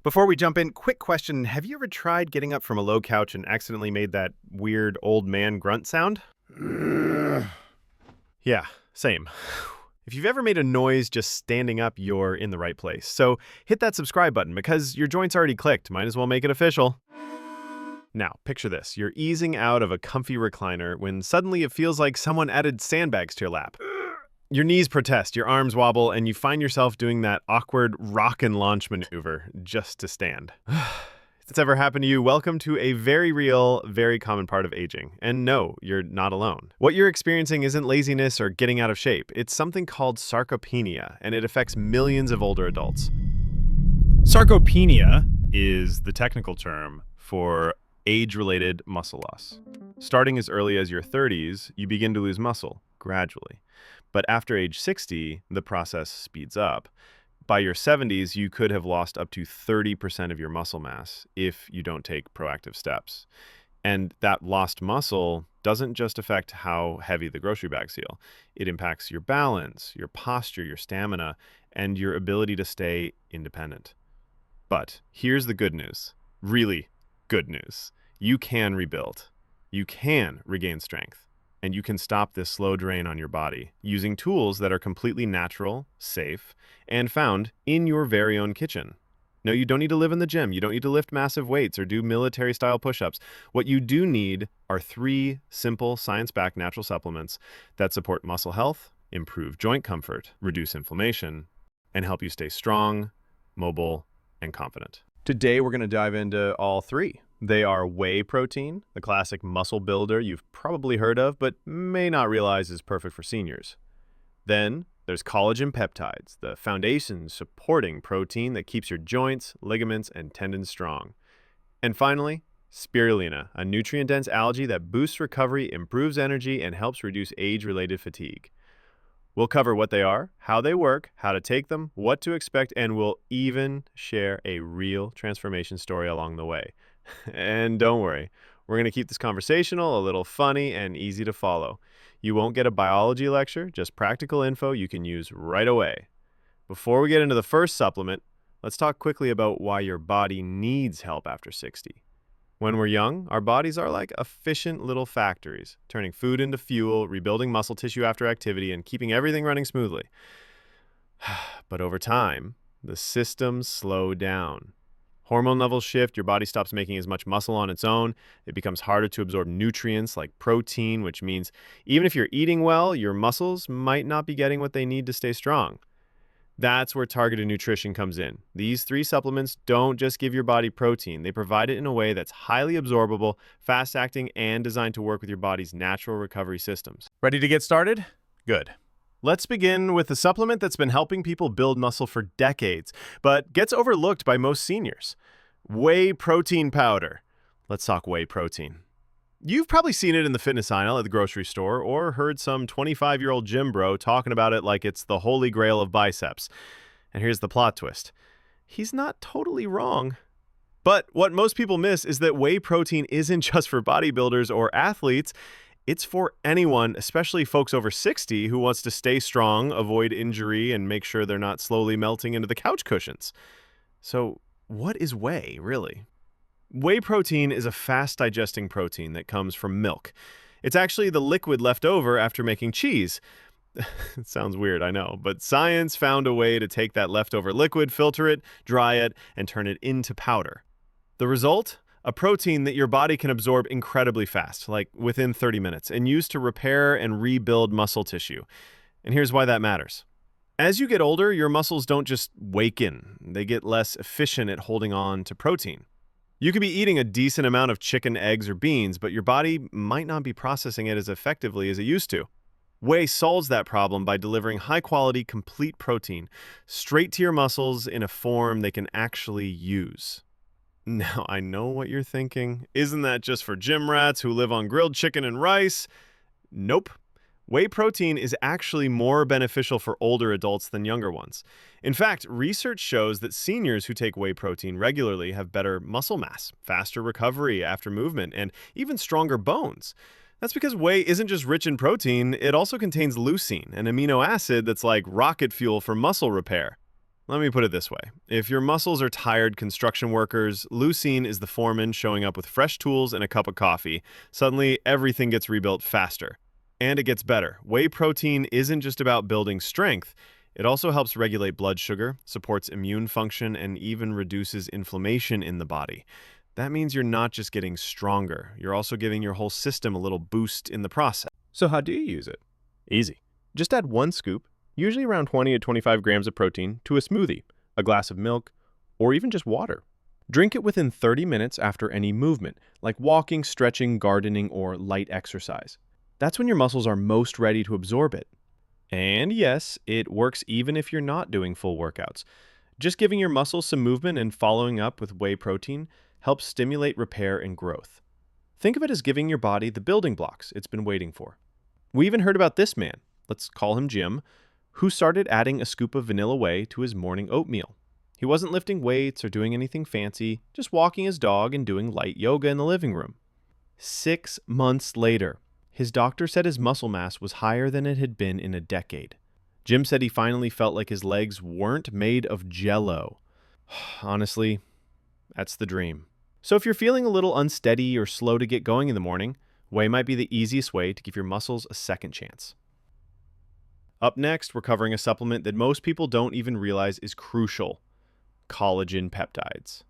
Before we jump in, quick question. Have you ever tried getting up from a low couch and accidentally made that weird old man grunt sound? Yeah, same. If you've ever made a noise just standing up, you're in the right place. So hit that subscribe button because your joint's already clicked. Might as well make it official. Now, picture this. You're easing out of a comfy recliner when suddenly it feels like someone added sandbags to your lap. Your knees protest, your arms wobble, and you find yourself doing that awkward rock and launch maneuver just to stand. If that's ever happened to you, welcome to a very real, very common part of aging. And no, you're not alone. What you're experiencing isn't laziness or getting out of shape. It's something called sarcopenia, and it affects millions of older adults. Sarcopenia is the technical term for age-related muscle loss. Starting as early as your 30s, you begin to lose muscle, gradually. But after age 60, the process speeds up. By your 70s, you could have lost up to 30% of your muscle mass if you don't take proactive steps. And that lost muscle doesn't just affect how heavy the grocery bags feel. It impacts your balance, your posture, your stamina, and your ability to stay independent. But here's the good news. Really good news. You can rebuild. You can regain strength. And you can stop this slow drain on your body using tools that are completely natural, safe, and found in your very own kitchen. No, you don't need to live in the gym. You don't need to lift massive weights or do military-style push-ups. What you do need are 3 simple, science-backed natural supplements that support muscle health, improve joint comfort, reduce inflammation, and help you stay strong, mobile, and confident. Today, we're going to dive into all 3. They are whey protein, the classic muscle builder you've probably heard of, but may not realize is perfect for seniors. Then there's collagen peptides, the foundation supporting protein that keeps your joints, ligaments, and tendons strong. And finally, spirulina, a nutrient-dense algae that boosts recovery, improves energy, and helps reduce age-related fatigue. We'll cover what they are, how they work, how to take them, what to expect, and we'll even share a real transformation story along the way. And don't worry, we're going to keep this conversational, a little funny, and easy to follow. You won't get a biology lecture, just practical info you can use right away. Before we get into the first supplement, let's talk quickly about why your body needs help after 60. When we're young, our bodies are like efficient little factories, turning food into fuel, rebuilding muscle tissue after activity, and keeping everything running smoothly. But over time, the systems slow down. Hormone levels shift, your body stops making as much muscle on its own. It becomes harder to absorb nutrients like protein, which means even if you're eating well, your muscles might not be getting what they need to stay strong. That's where targeted nutrition comes in. These 3 supplements don't just give your body protein. They provide it in a way that's highly absorbable, fast-acting, and designed to work with your body's natural recovery systems. Ready to get started? Good. Let's begin with a supplement that's been helping people build muscle for decades, but gets overlooked by most seniors. Whey protein powder. Let's talk whey protein. You've probably seen it in the fitness aisle at the grocery store or heard some 25-year-old gym bro talking about it like it's the holy grail of biceps. And here's the plot twist. He's not totally wrong. But what most people miss is that whey protein isn't just for bodybuilders or athletes. It's for anyone, especially folks over 60 who wants to stay strong, avoid injury, and make sure they're not slowly melting into the couch cushions. So what is whey, really? Whey protein is a fast-digesting protein that comes from milk. It's actually the liquid left over after making cheese. It sounds weird, I know, but science found a way to take that leftover liquid, filter it, dry it, and turn it into powder. The result? A protein that your body can absorb incredibly fast, like within 30 minutes, and use to repair and rebuild muscle tissue. And here's why that matters. As you get older, your muscles don't just waken. They get less efficient at holding on to protein. You could be eating a decent amount of chicken, eggs, or beans, but your body might not be processing it as effectively as it used to. Whey solves that problem by delivering high-quality, complete protein straight to your muscles in a form they can actually use. Now, I know what you're thinking. Isn't that just for gym rats who live on grilled chicken and rice? Nope. Whey protein is actually more beneficial for older adults than younger ones. In fact, research shows that seniors who take whey protein regularly have better muscle mass, faster recovery after movement, and even stronger bones. That's because whey isn't just rich in protein, it also contains leucine, an amino acid that's like rocket fuel for muscle repair. Let me put it this way. If your muscles are tired construction workers, leucine is the foreman showing up with fresh tools and a cup of coffee. Suddenly, everything gets rebuilt faster. And it gets better. Whey protein isn't just about building strength. It also helps regulate blood sugar, supports immune function, and even reduces inflammation in the body. That means you're not just getting stronger, you're also giving your whole system a little boost in the process. So how do you use it? Easy. Just add 1 scoop, usually around 20 to 25 grams of protein, to a smoothie, a glass of milk, or even just water. Drink it within 30 minutes after any movement, like walking, stretching, gardening, or light exercise. That's when your muscles are most ready to absorb it. And yes, it works even if you're not doing full workouts. Just giving your muscles some movement and following up with whey protein helps stimulate repair and growth. Think of it as giving your body the building blocks it's been waiting for. We even heard about this man, let's call him Jim, who started adding a scoop of vanilla whey to his morning oatmeal. He wasn't lifting weights or doing anything fancy, just walking his dog and doing light yoga in the living room. 6 months later, his doctor said his muscle mass was higher than it had been in a decade. Jim said he finally felt like his legs weren't made of jello. Honestly, that's the dream. So if you're feeling a little unsteady or slow to get going in the morning, whey might be the easiest way to give your muscles a second chance. Up next, we're covering a supplement that most people don't even realize is crucial: collagen peptides.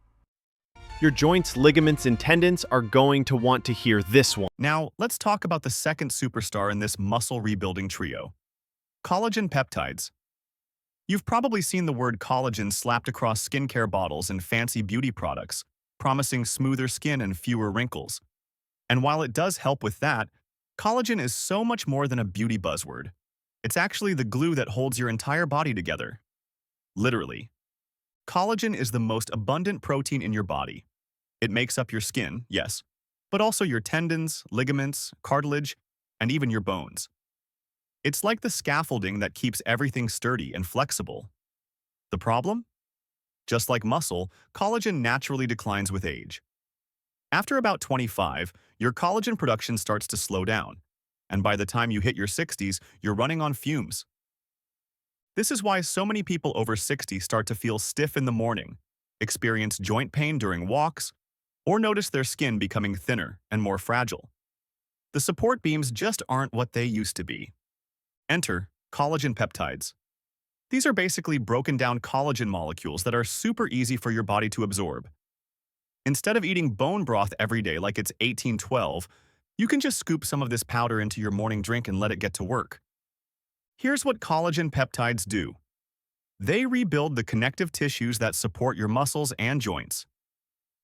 Your joints, ligaments, and tendons are going to want to hear this one. Now, let's talk about the second superstar in this muscle rebuilding trio: collagen peptides. You've probably seen the word collagen slapped across skincare bottles and fancy beauty products, promising smoother skin and fewer wrinkles. And while it does help with that, collagen is so much more than a beauty buzzword. It's actually the glue that holds your entire body together. Literally. Collagen is the most abundant protein in your body. It makes up your skin, yes, but also your tendons, ligaments, cartilage, and even your bones. It's like the scaffolding that keeps everything sturdy and flexible. The problem? Just like muscle, collagen naturally declines with age. After about 25, your collagen production starts to slow down, and by the time you hit your 60s, you're running on fumes. This is why so many people over 60 start to feel stiff in the morning, experience joint pain during walks, or notice their skin becoming thinner and more fragile. The support beams just aren't what they used to be. Enter collagen peptides. These are basically broken down collagen molecules that are super easy for your body to absorb. Instead of eating bone broth every day like it's 1812, you can just scoop some of this powder into your morning drink and let it get to work. Here's what collagen peptides do. They rebuild the connective tissues that support your muscles and joints.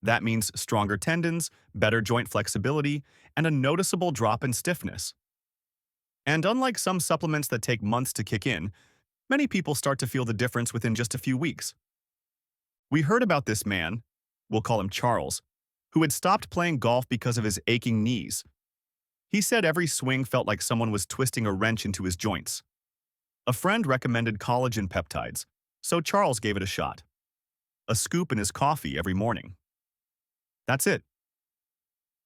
That means stronger tendons, better joint flexibility, and a noticeable drop in stiffness. And unlike some supplements that take months to kick in, many people start to feel the difference within just a few weeks. We heard about this man, we'll call him Charles, who had stopped playing golf because of his aching knees. He said every swing felt like someone was twisting a wrench into his joints. A friend recommended collagen peptides, so Charles gave it a shot. A scoop in his coffee every morning. That's it.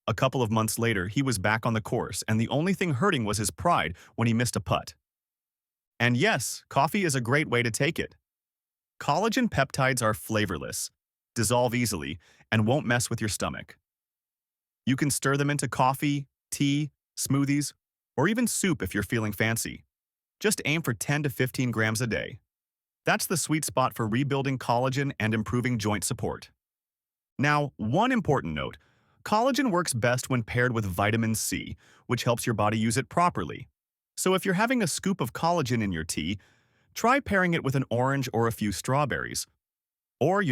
A couple of months later, he was back on the course, and the only thing hurting was his pride when he missed a putt. And yes, coffee is a great way to take it. Collagen peptides are flavorless, dissolve easily, and won't mess with your stomach. You can stir them into coffee, tea, smoothies, or even soup if you're feeling fancy. Just aim for 10 to 15 grams a day. That's the sweet spot for rebuilding collagen and improving joint support. Now, one important note: collagen works best when paired with vitamin C, which helps your body use it properly. So if you're having a scoop of collagen in your tea, try pairing it with an orange or a few strawberries. Or,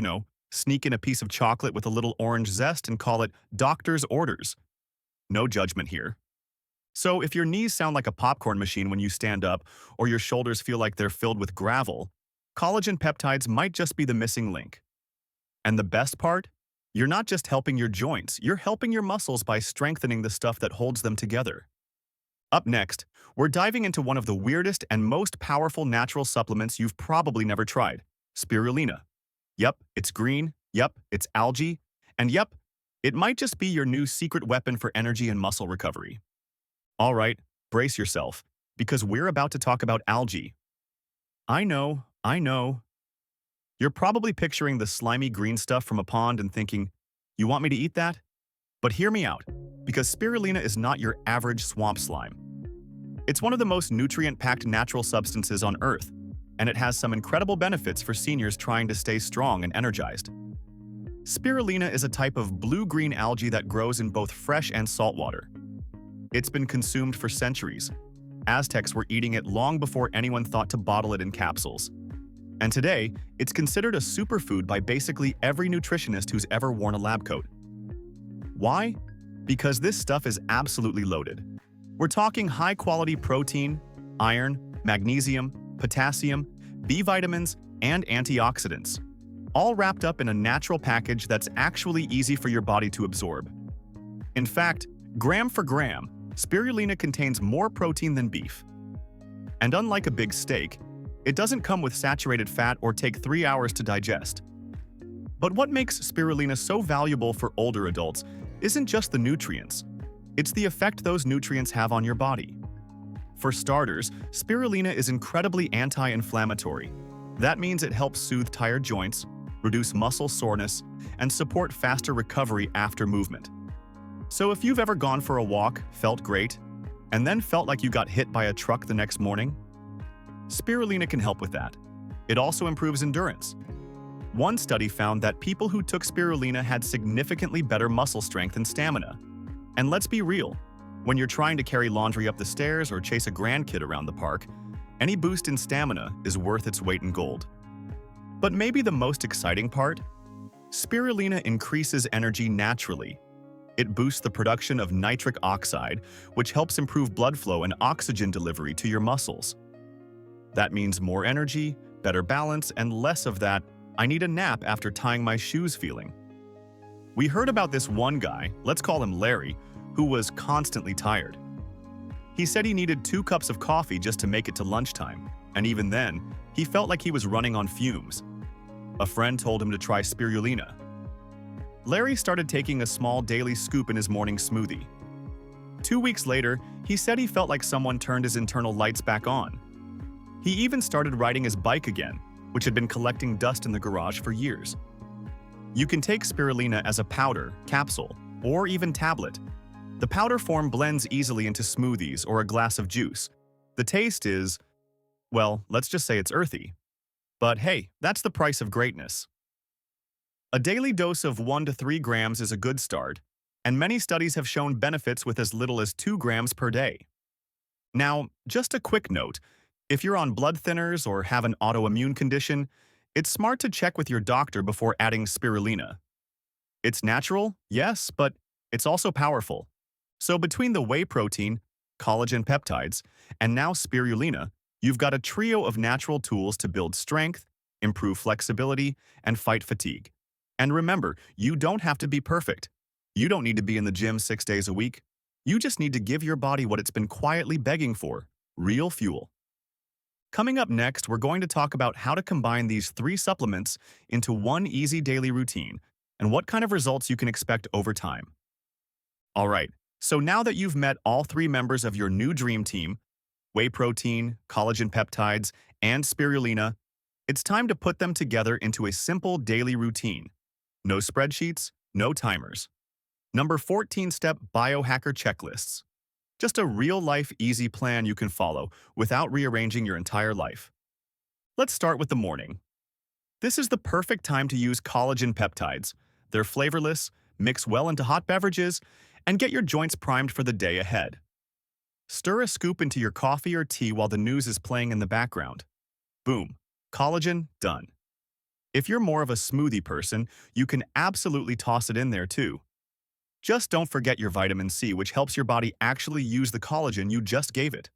sneak in a piece of chocolate with a little orange zest and call it doctor's orders. No judgment here. So if your knees sound like a popcorn machine when you stand up, or your shoulders feel like they're filled with gravel, collagen peptides might just be the missing link. And the best part? You're not just helping your joints, you're helping your muscles by strengthening the stuff that holds them together. Up next, we're diving into one of the weirdest and most powerful natural supplements you've probably never tried: spirulina. Yep, it's green. Yep, it's algae. And yep, it might just be your new secret weapon for energy and muscle recovery. All right, brace yourself, because we're about to talk about algae. I know. You're probably picturing the slimy green stuff from a pond and thinking, you want me to eat that? But hear me out, because spirulina is not your average swamp slime. It's one of the most nutrient-packed natural substances on Earth, and it has some incredible benefits for seniors trying to stay strong and energized. Spirulina is a type of blue-green algae that grows in both fresh and salt water. It's been consumed for centuries. Aztecs were eating it long before anyone thought to bottle it in capsules. And today, it's considered a superfood by basically every nutritionist who's ever worn a lab coat. Why? Because this stuff is absolutely loaded. We're talking high-quality protein, iron, magnesium, potassium, B vitamins, and antioxidants, all wrapped up in a natural package that's actually easy for your body to absorb. In fact, gram for gram, spirulina contains more protein than beef. And unlike a big steak, it doesn't come with saturated fat or take 3 hours to digest. But what makes spirulina so valuable for older adults isn't just the nutrients. It's the effect those nutrients have on your body. For starters, spirulina is incredibly anti-inflammatory. That means it helps soothe tired joints, reduce muscle soreness, and support faster recovery after movement. So if you've ever gone for a walk, felt great, and then felt like you got hit by a truck the next morning, spirulina can help with that. It also improves endurance. One study found that people who took spirulina had significantly better muscle strength and stamina. And let's be real, when you're trying to carry laundry up the stairs or chase a grandkid around the park, any boost in stamina is worth its weight in gold. But maybe the most exciting part? Spirulina increases energy naturally. It boosts the production of nitric oxide, which helps improve blood flow and oxygen delivery to your muscles. That means more energy, better balance, and less of that, I need a nap after tying my shoes feeling. We heard about this one guy, let's call him Larry, who was constantly tired. He said he needed 2 cups of coffee just to make it to lunchtime, and even then, he felt like he was running on fumes. A friend told him to try spirulina. Larry started taking a small daily scoop in his morning smoothie. 2 weeks later, he said he felt like someone turned his internal lights back on. He even started riding his bike again, which had been collecting dust in the garage for years. You can take spirulina as a powder, capsule, or even tablet. The powder form blends easily into smoothies or a glass of juice. The taste is, well, let's just say it's earthy. But hey, that's the price of greatness. A daily dose of 1 to 3 grams is a good start, and many studies have shown benefits with as little as 2 grams per day. Now, just a quick note, if you're on blood thinners or have an autoimmune condition, it's smart to check with your doctor before adding spirulina. It's natural, yes, but it's also powerful. So between the whey protein, collagen peptides, and now spirulina, you've got a trio of natural tools to build strength, improve flexibility, and fight fatigue. And remember, you don't have to be perfect. You don't need to be in the gym 6 days a week. You just need to give your body what it's been quietly begging for, real fuel. Coming up next, we're going to talk about how to combine these 3 supplements into one easy daily routine and what kind of results you can expect over time. All right, so now that you've met all 3 members of your new dream team, whey protein, collagen peptides, and spirulina, it's time to put them together into a simple daily routine. No spreadsheets, no timers. Number 14-step biohacker checklists. Just a real-life, easy plan you can follow without rearranging your entire life. Let's start with the morning. This is the perfect time to use collagen peptides. They're flavorless, mix well into hot beverages, and get your joints primed for the day ahead. Stir a scoop into your coffee or tea while the news is playing in the background. Boom, collagen done. If you're more of a smoothie person, you can absolutely toss it in there too. Just don't forget your vitamin C, which helps your body actually use the collagen you just gave it.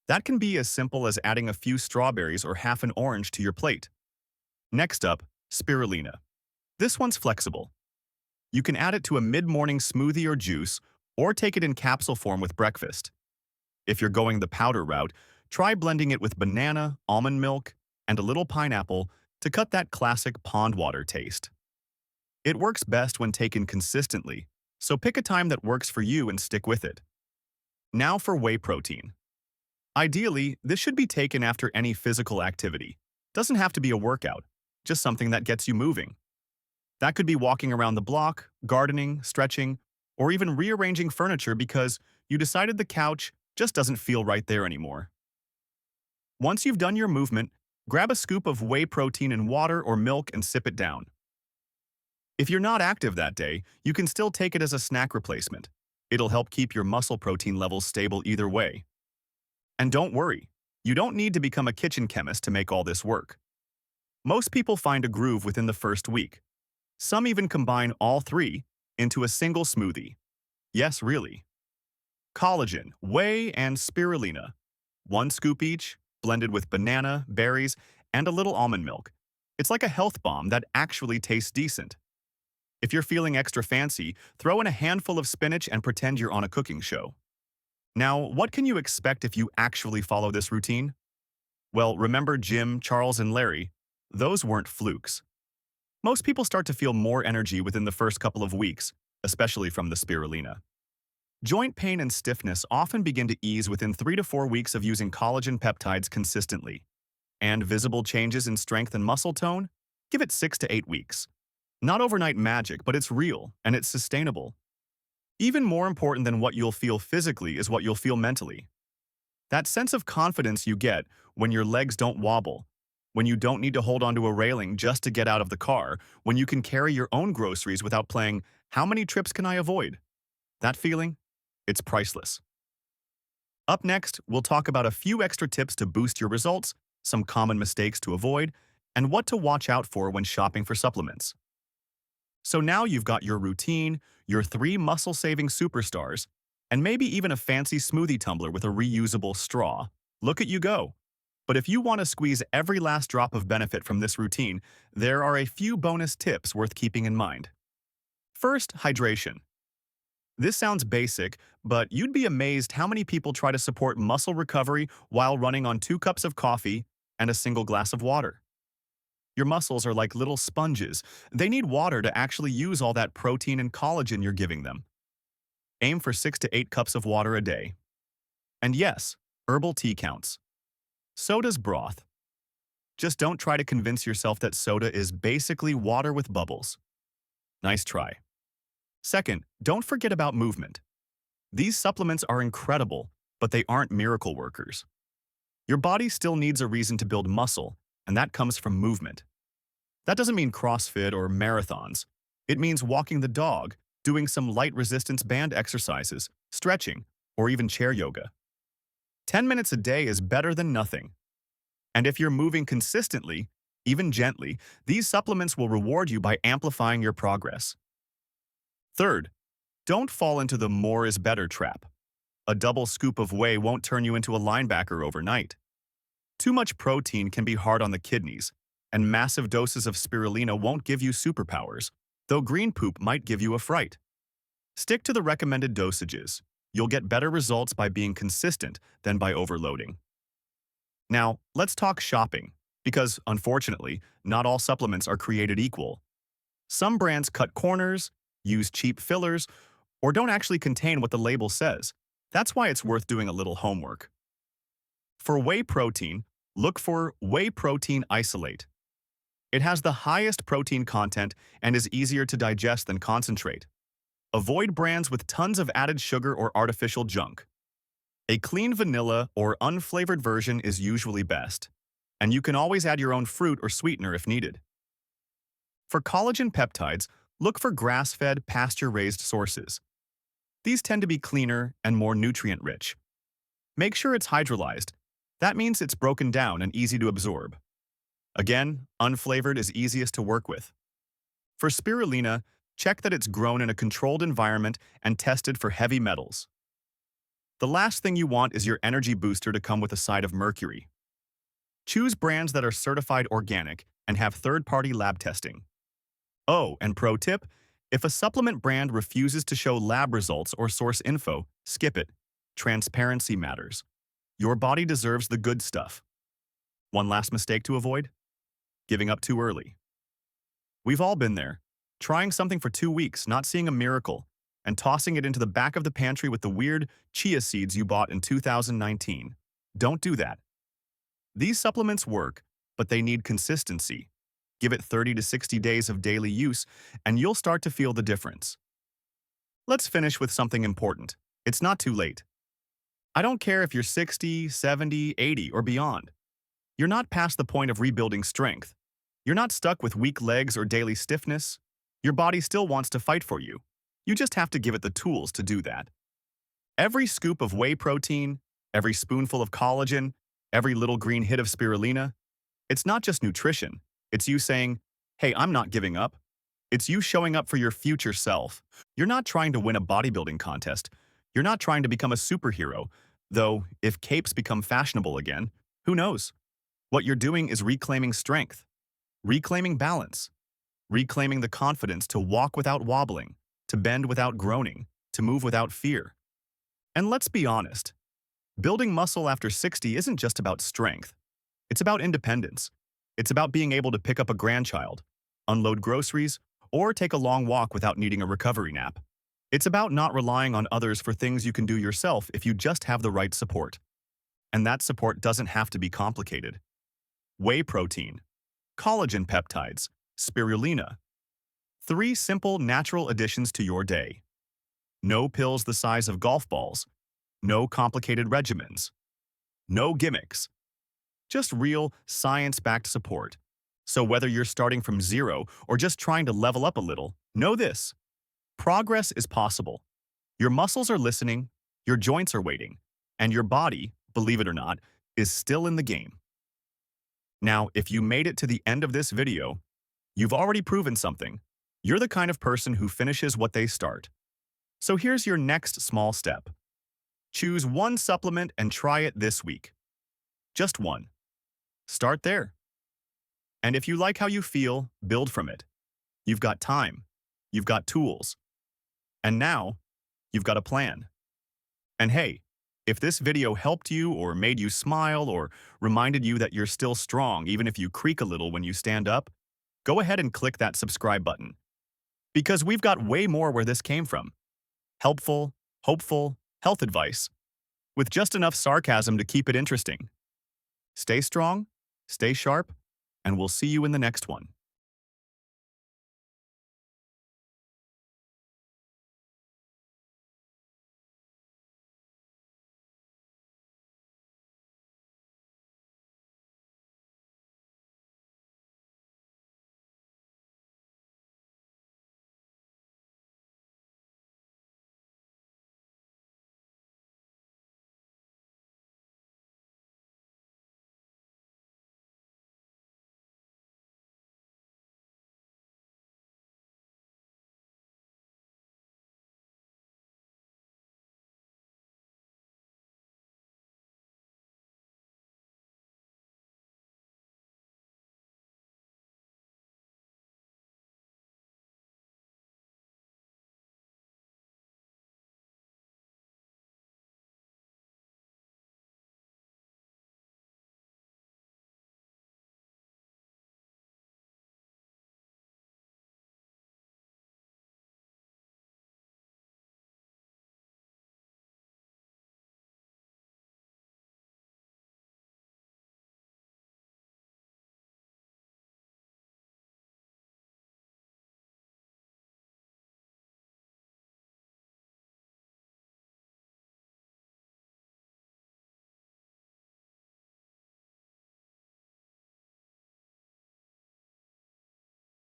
That can be as simple as adding a few strawberries or half an orange to your plate. Next up, spirulina. This one's flexible. You can add it to a mid-morning smoothie or juice, or take it in capsule form with breakfast. If you're going the powder route, try blending it with banana, almond milk, and a little pineapple to cut that classic pond water taste. It works best when taken consistently, so pick a time that works for you and stick with it. Now for whey protein. Ideally, this should be taken after any physical activity. Doesn't have to be a workout. just something that gets you moving. That could be walking around the block, gardening, stretching, or even rearranging furniture because you decided the couch just doesn't feel right there anymore. Once you've done your movement, grab a scoop of whey protein in water or milk and sip it down. If you're not active that day, you can still take it as a snack replacement. It'll help keep your muscle protein levels stable either way. And don't worry, you don't need to become a kitchen chemist to make all this work. Most people find a groove within the first week. Some even combine all three into a single smoothie. Yes, really. Collagen, whey, and spirulina. One scoop each, blended with banana, berries, and a little almond milk. It's like a health bomb that actually tastes decent. If you're feeling extra fancy, throw in a handful of spinach and pretend you're on a cooking show. Now, what can you expect if you actually follow this routine? Well, remember Jim, Charles, and Larry? Those weren't flukes. Most people start to feel more energy within the first couple of weeks, especially from the spirulina. Joint pain and stiffness often begin to ease within 3 to 4 weeks of using collagen peptides consistently. And visible changes in strength and muscle tone? Give it 6 to 8 weeks. Not overnight magic, but it's real and it's sustainable. Even more important than what you'll feel physically is what you'll feel mentally. That sense of confidence you get when your legs don't wobble, when you don't need to hold onto a railing just to get out of the car, when you can carry your own groceries without playing, "How many trips can I avoid?" That feeling? It's priceless. Up next, we'll talk about a few extra tips to boost your results, some common mistakes to avoid, and what to watch out for when shopping for supplements. So now you've got your routine, your 3 muscle-saving superstars, and maybe even a fancy smoothie tumbler with a reusable straw. Look at you go. But if you want to squeeze every last drop of benefit from this routine, there are a few bonus tips worth keeping in mind. First, hydration. This sounds basic, but you'd be amazed how many people try to support muscle recovery while running on 2 cups of coffee and a single glass of water. Your muscles are like little sponges. They need water to actually use all that protein and collagen you're giving them. Aim for 6 to 8 cups of water a day. And yes, herbal tea counts. Soda's broth. Just don't try to convince yourself that soda is basically water with bubbles. Nice try. Second, don't forget about movement. These supplements are incredible, but they aren't miracle workers. Your body still needs a reason to build muscle, and that comes from movement. That doesn't mean CrossFit or marathons. It means walking the dog, doing some light resistance band exercises, stretching, or even chair yoga. 10 minutes a day is better than nothing. And if you're moving consistently, even gently, these supplements will reward you by amplifying your progress. Third, don't fall into the more is better trap. A double scoop of whey won't turn you into a linebacker overnight. Too much protein can be hard on the kidneys, and massive doses of spirulina won't give you superpowers, though green poop might give you a fright. Stick to the recommended dosages. You'll get better results by being consistent than by overloading. Now, let's talk shopping, because, unfortunately, not all supplements are created equal. Some brands cut corners, use cheap fillers, or don't actually contain what the label says. That's why it's worth doing a little homework. For whey protein, look for whey protein isolate. It has the highest protein content and is easier to digest than concentrate. Avoid brands with tons of added sugar or artificial junk. A clean vanilla or unflavored version is usually best, and you can always add your own fruit or sweetener if needed. For collagen peptides, look for grass-fed, pasture-raised sources. These tend to be cleaner and more nutrient-rich. Make sure it's hydrolyzed. That means it's broken down and easy to absorb. Again, unflavored is easiest to work with. For spirulina, check that it's grown in a controlled environment and tested for heavy metals. The last thing you want is your energy booster to come with a side of mercury. Choose brands that are certified organic and have third-party lab testing. Oh, and pro tip, if a supplement brand refuses to show lab results or source info, skip it. Transparency matters. Your body deserves the good stuff. One last mistake to avoid? Giving up too early. We've all been there. Trying something for 2 weeks, not seeing a miracle, and tossing it into the back of the pantry with the weird chia seeds you bought in 2019. Don't do that. These supplements work, but they need consistency. Give it 30 to 60 days of daily use, and you'll start to feel the difference. Let's finish with something important. It's not too late. I don't care if you're 60, 70, 80, or beyond. You're not past the point of rebuilding strength. You're not stuck with weak legs or daily stiffness. Your body still wants to fight for you. You just have to give it the tools to do that. Every scoop of whey protein, every spoonful of collagen, every little green hit of spirulina, it's not just nutrition. It's you saying, hey, I'm not giving up. It's you showing up for your future self. You're not trying to win a bodybuilding contest. You're not trying to become a superhero. Though, if capes become fashionable again, who knows? What you're doing is reclaiming strength, reclaiming balance, reclaiming the confidence to walk without wobbling, to bend without groaning, to move without fear. And let's be honest, building muscle after 60 isn't just about strength. It's about independence. It's about being able to pick up a grandchild, unload groceries, or take a long walk without needing a recovery nap. It's about not relying on others for things you can do yourself if you just have the right support. And that support doesn't have to be complicated. Whey protein, collagen peptides, spirulina. 3 simple natural additions to your day. No pills the size of golf balls. No complicated regimens. No gimmicks. Just real, science-backed support. So whether you're starting from zero or just trying to level up a little, know this. Progress is possible. Your muscles are listening, your joints are waiting, and your body, believe it or not, is still in the game. Now, if you made it to the end of this video, you've already proven something. You're the kind of person who finishes what they start. So here's your next small step. Choose one supplement and try it this week. Just one. Start there. And if you like how you feel, build from it. You've got time. You've got tools. And now, you've got a plan. And hey, if this video helped you or made you smile or reminded you that you're still strong even if you creak a little when you stand up, go ahead and click that subscribe button. Because we've got way more where this came from. Helpful, hopeful, health advice, with just enough sarcasm to keep it interesting. Stay strong, stay sharp, and we'll see you in the next one.